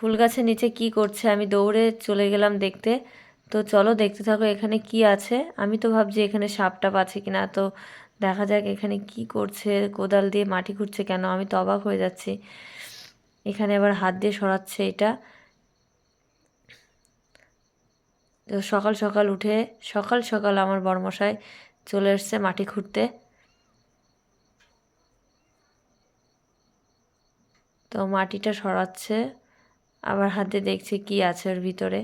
ফুল গাছের নিচে কি করছে আমি দৌড়ে চলে গেলাম দেখতে। তো চলো দেখতে থাকো এখানে কি আছে। আমি তো ভাবছি এখানে সাপ টাপ আছে কিনা, তো দেখা যাক এখানে কি করছে, কোদাল দিয়ে মাটি খুঁড়ছে কেন, আমি তো অবাক হয়ে যাচ্ছি। এখানে আবার হাত দিয়ে সরাচ্ছে এটা। তো সকাল সকাল উঠে সকাল সকাল আমার বড়মশাই চলে এসছে মাটি খুঁড়তে। তো মাটিটা সরাচ্ছে, আবার হাতে দেখছে কি আছে ওর ভিতরে।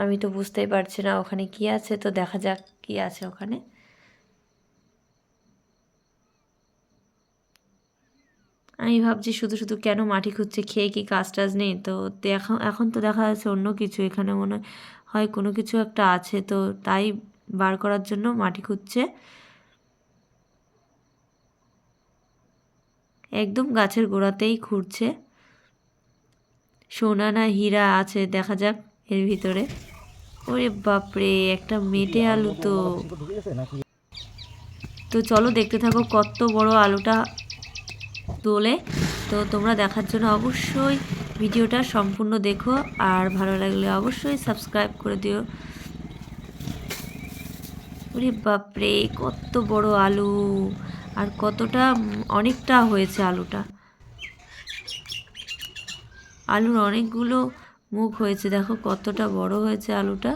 আমি তো বুঝতেই পারছি না ওখানে কি আছে, তো দেখা যাক কি আছে ওখানে। আমি ভাবছি শুধু শুধু কেন মাটি খুঁজছে, খেয়ে কি কাজ টাজ নেই, তো এখন তো দেখা যাচ্ছে অন্য কিছু এখানে মনে হয় কোনো কিছু একটা আছে, তো তাই বার করার জন্য মাটি খুঁজছে। একদম গাছের গোড়াতেই খুঁড়ছে। সোনা না হীরা আছে দেখা যাক এর ভিতরে। ওরে বাপরে, একটা মেটে আলু তো। তো চলো দেখতে থাকো কত বড় আলুটা তোলে। তো তোমরা দেখার জন্য অবশ্যই ভিডিওটা সম্পূর্ণ দেখো, আর ভালো লাগলে অবশ্যই সাবস্ক্রাইব করে দিও। ওরে বাপরে, কত বড় আলু, আর কতটা অনেকটা হয়েছে আলুটা। আলুর অনেকগুলো মুখ হয়েছে, দেখো কতটা বড় হয়েছে আলুটা।